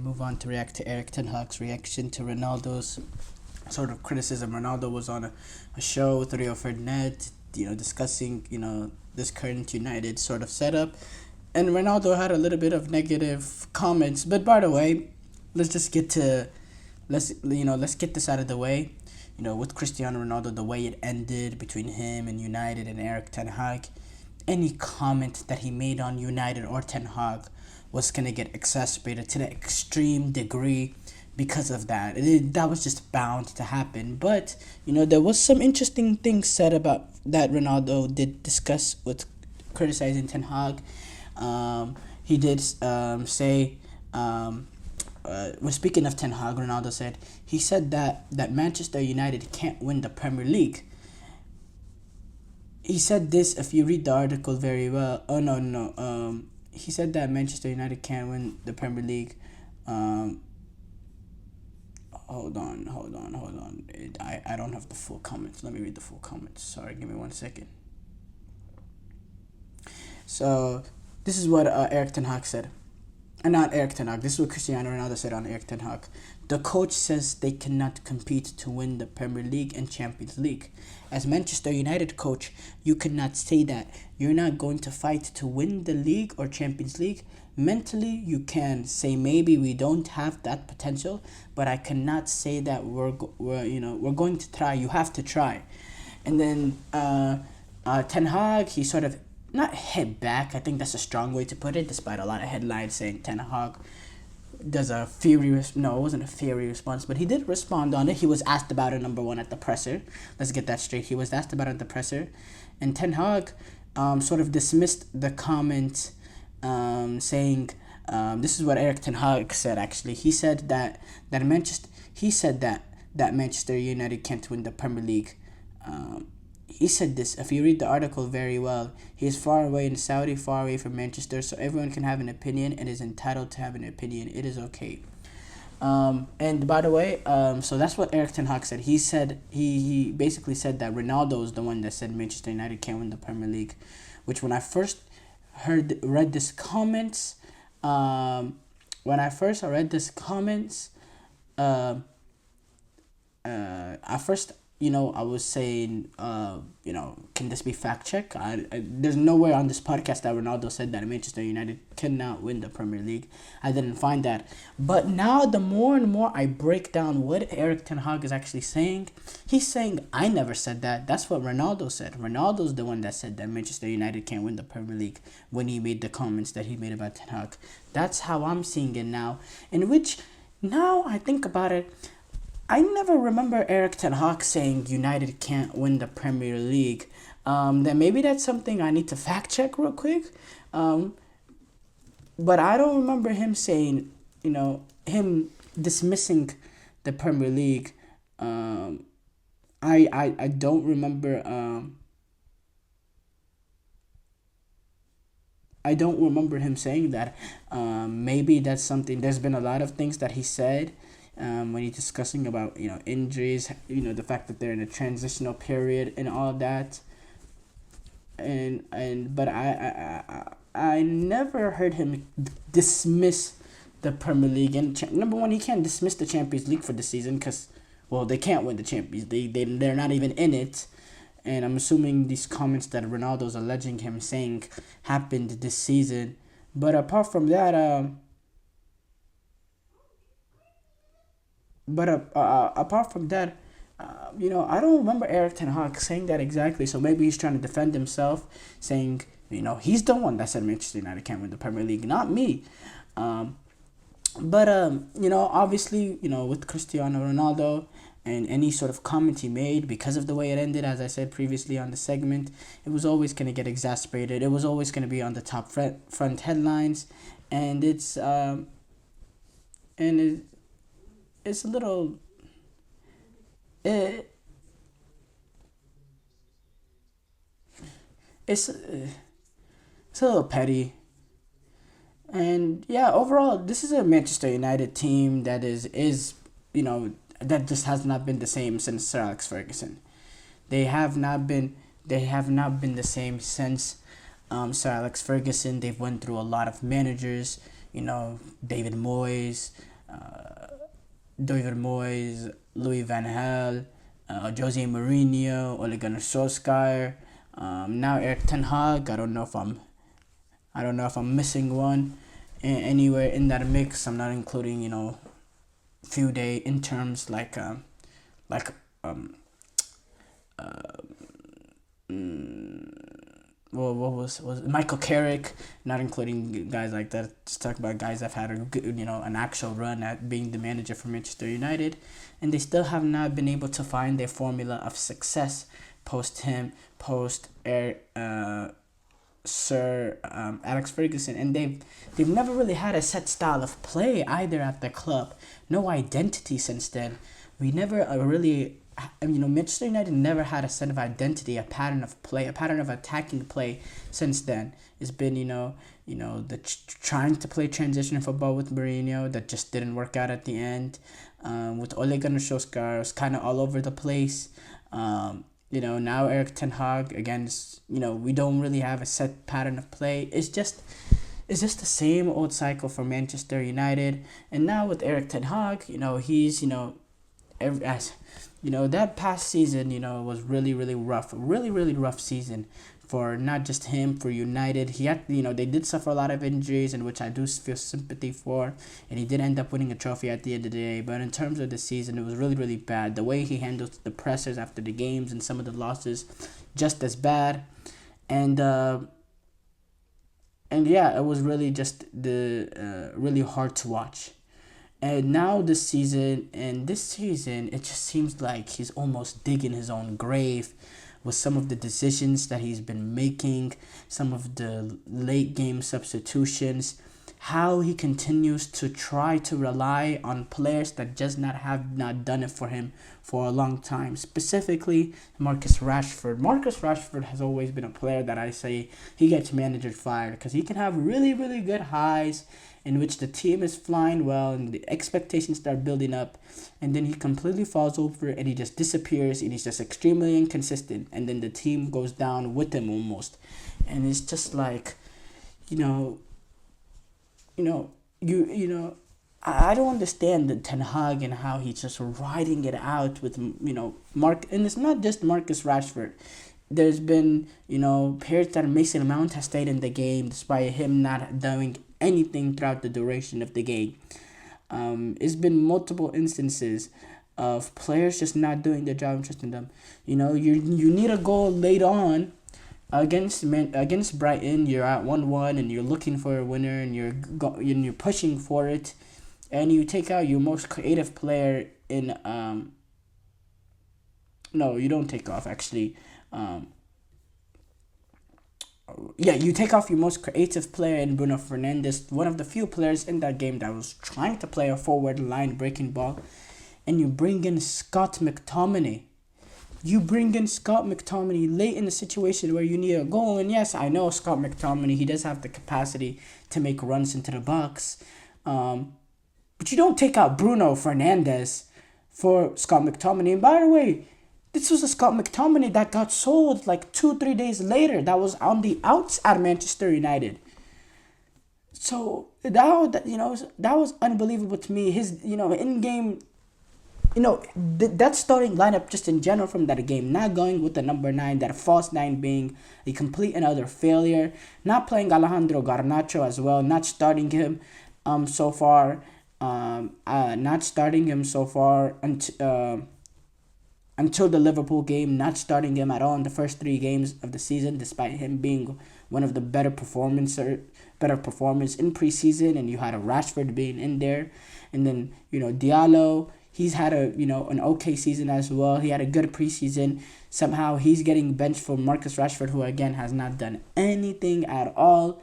move on to react to Erik Ten Hag's reaction to Ronaldo's sort of criticism. Ronaldo was on a show with Rio Ferdinand, discussing, this current United sort of setup. And Ronaldo had a little bit of negative comments. But by the way, let's get this out of the way. With Cristiano Ronaldo, the way it ended between him and United and Erik Ten Hag, any comment that he made on United or Ten Hag was going to get exacerbated to the extreme degree because of that. That was just bound to happen. But, there was some interesting things said about that Ronaldo did discuss with criticizing Ten Hag. He did say, when speaking of Ten Hag, Ronaldo said, he said that Manchester United can't win the Premier League. He said this, if you read the article very well. Oh, no. He said that Manchester United can't win the Premier League. Hold on. I don't have the full comments. Let me read the full comments. Sorry, give me 1 second. So, this is what Erik Ten Hag said. Not Erik Ten Hag. This is what Cristiano Ronaldo said on Erik Ten Hag. The coach says they cannot compete to win the Premier League and Champions League. As Manchester United coach, you cannot say that. You're not going to fight to win the league or Champions League. Mentally, you can say maybe we don't have that potential, but I cannot say that we're going to try. You have to try. And then Ten Hag, he sort of not hit back. I think that's a strong way to put it, despite a lot of headlines saying Ten Hag does a fiery... No, it wasn't a fiery response, but he did respond on it. He was asked about it, number one, at the presser. Let's get that straight. He was asked about it at the presser. And Ten Hag sort of dismissed the comment, saying... this is what Erik Ten Hag said, actually. He said that Manchester United can't win the Premier League. He said this, if you read the article very well, he is far away in Saudi, far away from Manchester, so everyone can have an opinion and is entitled to have an opinion. It is okay. And by the way, so that's what Erik Ten Hag said. He said, he basically said that Ronaldo is the one that said Manchester United can't win the Premier League, which when I first read this comments, I was saying, can this be fact check? There's nowhere on this podcast that Ronaldo said that Manchester United cannot win the Premier League. I didn't find that. But now the more and more I break down what Erik Ten Hag is actually saying, he's saying, I never said that. That's what Ronaldo said. Ronaldo's the one that said that Manchester United can't win the Premier League when he made the comments that he made about Ten Hag. That's how I'm seeing it now. In which, now I think about it, I never remember Erik Ten Hag saying United can't win the Premier League. Then maybe that's something I need to fact check real quick. But I don't remember him saying, him dismissing the Premier League. I don't remember. I don't remember him saying that. Maybe that's something. There's been a lot of things that he said. When he's discussing about injuries, the fact that they're in a transitional period and all of that, but I never heard him dismiss the Premier League. And number one, he can't dismiss the Champions League for the season because, well, they can't win the Champions League. They're not even in it. And I'm assuming these comments that Ronaldo's alleging him saying happened this season. But apart from that, apart from that, I don't remember Erik Ten Hag saying that exactly. So maybe he's trying to defend himself, saying, he's the one that said Manchester United can't win the Premier League, not me. But obviously, with Cristiano Ronaldo and any sort of comment he made, because of the way it ended, as I said previously on the segment, it was always going to get exacerbated. It was always going to be on the top front headlines, and it's a little... It's a little petty. And yeah, overall, this is a Manchester United team that is that just has not been the same since Sir Alex Ferguson. They have not been the same since Sir Alex Ferguson. They've went through a lot of managers, David Moyes, David Moyes, Louis Van Gaal, Jose Mourinho, Ole Gunnar Solskjaer. Now Erik Ten Hag. I don't know if I'm missing one anywhere in that mix. I'm not including few day interns like um well, what was Michael Carrick, not including guys like that. Just talk about guys that have had a good, an actual run at being the manager for Manchester United, and they still have not been able to find their formula of success post Sir Alex Ferguson, and they've never really had a set style of play either at the club. No identity since then. We never really. Manchester United never had a set of identity, a pattern of play, a pattern of attacking play since then. It's been, trying to play transition football with Mourinho that just didn't work out at the end. With Ole Gunnar Solskjaer, it was kind of all over the place. Now Erik Ten Hag, again, we don't really have a set pattern of play. It's just the same old cycle for Manchester United. And now with Erik Ten Hag, he's, that past season, was really, really rough. A really, really rough season for not just him, for United. He had, they did suffer a lot of injuries, in which I do feel sympathy for. And he did end up winning a trophy at the end of the day. But in terms of the season, it was really, really bad. The way he handled the pressers after the games and some of the losses, just as bad. And yeah, it was really just really hard to watch. And now this season, it just seems like he's almost digging his own grave with some of the decisions that he's been making, some of the late game substitutions, how he continues to try to rely on players that just have not done it for him for a long time. Specifically, Marcus Rashford. Marcus Rashford has always been a player that I say he gets manager fired because he can have really, really good highs in which the team is flying well and the expectations start building up, and then he completely falls over and he just disappears and he's just extremely inconsistent, and then the team goes down with him almost. And it's just like, I don't understand the Ten Hag and how he's just riding it out with, Mark, and it's not just Marcus Rashford. There's been, periods that Mason Mount has stayed in the game despite him not doing anything throughout the duration of the game. It's been multiple instances of players just not doing their job and trusting them. You need a goal late on against Brighton. You're at 1-1 and you're looking for a winner and you're pushing for it, and you take out your most creative player in no, you don't take off actually. You take off your most creative player in Bruno Fernandes, one of the few players in that game that was trying to play a forward line breaking ball, and you bring in Scott McTominay. Late in the situation where you need a goal, and yes, I know Scott McTominay, he does have the capacity to make runs into the box, but you don't take out Bruno Fernandes for Scott McTominay. And by the way, this was a Scott McTominay that got sold like 2-3 days later. That was on the outs at Manchester United. So that was unbelievable to me. His in game, that starting lineup just in general from that game, not going with the number 9, that false 9 being a complete and utter failure. Not playing Alejandro Garnacho as well. Not starting him so far. Until the Liverpool game, not starting him at all in the first 3 games of the season, despite him being one of the better performers in preseason, and you had a Rashford being in there, and then Diallo, he's had an okay season as well. He had a good preseason. Somehow he's getting benched for Marcus Rashford, who again has not done anything at all.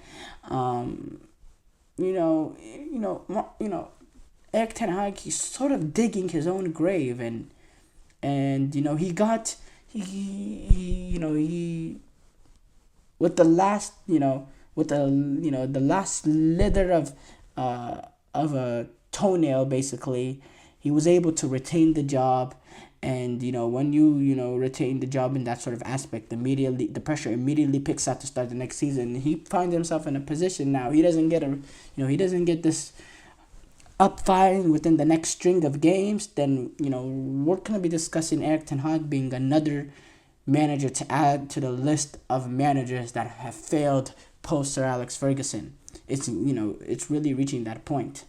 Erik Ten Hag, he's sort of digging his own grave, and he with the last the last slither of a toenail, basically, he was able to retain the job. And when you retain the job in that sort of aspect, immediately the pressure immediately picks up to start the next season. He finds himself in a position now. He doesn't get this up firing within the next string of games, then we're gonna be discussing Erik ten Hag being another manager to add to the list of managers that have failed post Sir Alex Ferguson. It's really reaching that point.